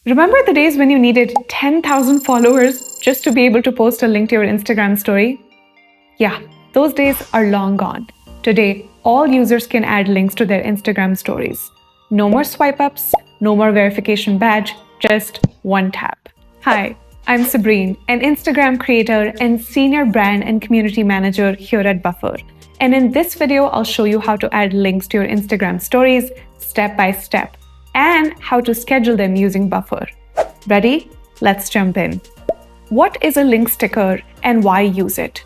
Remember the days when you needed 10,000 followers just to be able to post a link to your Instagram story? Yeah, those days are long gone. Today, all users can add links to their Instagram stories. No more swipe ups, no more verification badge, just one tap. Hi, I'm Sabrine, an Instagram creator and senior brand and community manager here at Buffer. And in this video, I'll show you how to add links to your Instagram stories step by step, and how to schedule them using Buffer. Ready? Let's jump in. What is a link sticker and why use it?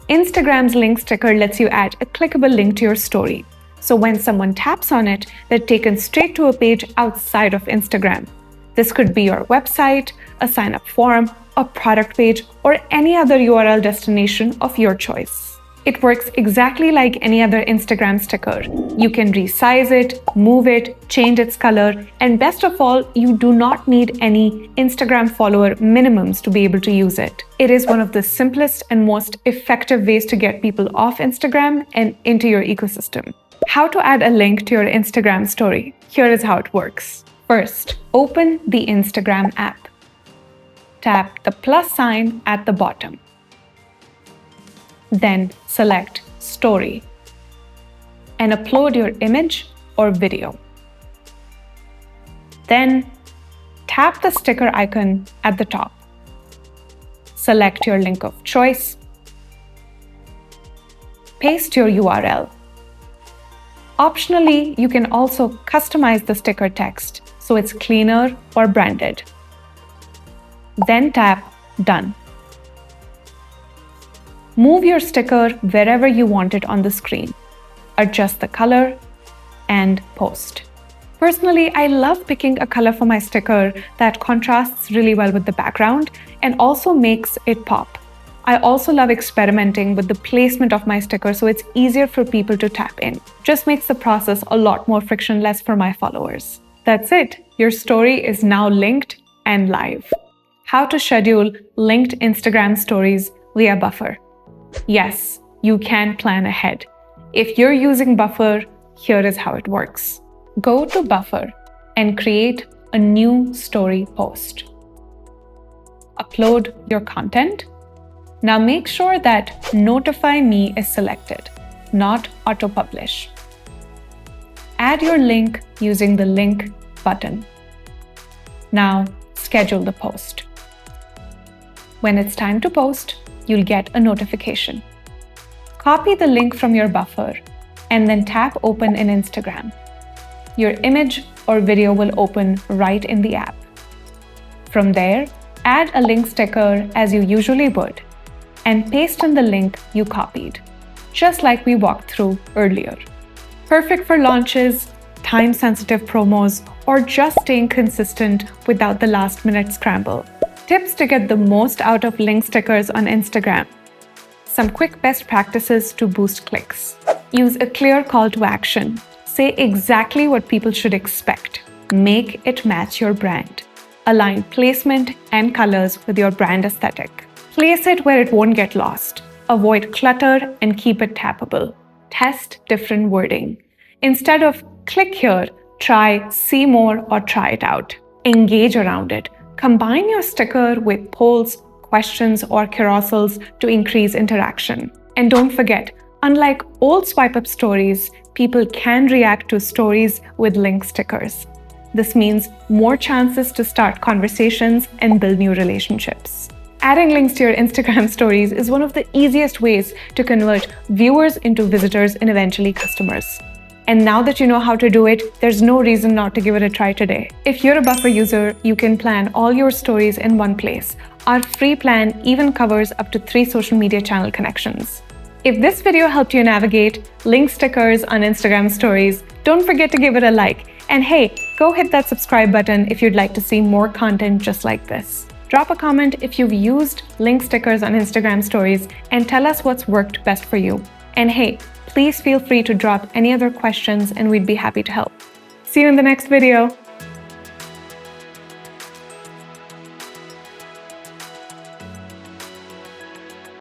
Instagram's link sticker lets you add a clickable link to your story. So when someone taps on it, they're taken straight to a page outside of Instagram. This could be your website, a sign-up form, a product page, or any other URL destination of your choice. It works exactly like any other Instagram sticker. You can resize it, move it, change its color, and best of all, you do not need any Instagram follower minimums to be able to use it. It is one of the simplest and most effective ways to get people off Instagram and into your ecosystem. How to add a link to your Instagram story? Here is how it works. First, open the Instagram app. Tap the plus sign at the bottom. Then select Story and upload your image or video. Then tap the sticker icon at the top. Select your link of choice. Paste your URL. Optionally, you can also customize the sticker text so it's cleaner or branded. Then tap Done. Move your sticker wherever you want it on the screen. Adjust the color and post. Personally, I love picking a color for my sticker that contrasts really well with the background and also makes it pop. I also love experimenting with the placement of my sticker so it's easier for people to tap in. Just makes the process a lot more frictionless for my followers. That's it. Your story is now linked and live. How to schedule linked Instagram stories via Buffer. Yes, you can plan ahead. If you're using Buffer, here is how it works. Go to Buffer and create a new story post. Upload your content. Now make sure that Notify Me is selected, not Auto Publish. Add your link using the link button. Now schedule the post. When it's time to post, you'll get a notification. Copy the link from your Buffer and then tap Open in Instagram. Your image or video will open right in the app. From there, add a link sticker as you usually would and paste in the link you copied, just like we walked through earlier. Perfect for launches, time-sensitive promos, or just staying consistent without the last-minute scramble. Tips to get the most out of link stickers on Instagram. Some quick best practices to boost clicks. Use a clear call to action. Say exactly what people should expect. Make it match your brand. Align placement and colors with your brand aesthetic. Place it where it won't get lost. Avoid clutter and keep it tappable. Test different wording. Instead of click here, try see more or try it out. Engage around it. Combine your sticker with polls, questions, or carousels to increase interaction. And don't forget, unlike old swipe-up stories, people can react to stories with link stickers. This means more chances to start conversations and build new relationships. Adding links to your Instagram stories is one of the easiest ways to convert viewers into visitors and eventually customers. And now that you know how to do it, there's no reason not to give it a try today. If you're a Buffer user, you can plan all your stories in one place. Our free plan even covers up to 3 social media channel connections. If this video helped you navigate link stickers on Instagram stories, don't forget to give it a like. And hey, go hit that subscribe button if you'd like to see more content just like this. Drop a comment if you've used link stickers on Instagram stories and tell us what's worked best for you. And hey, please feel free to drop any other questions and we'd be happy to help. See you in the next video.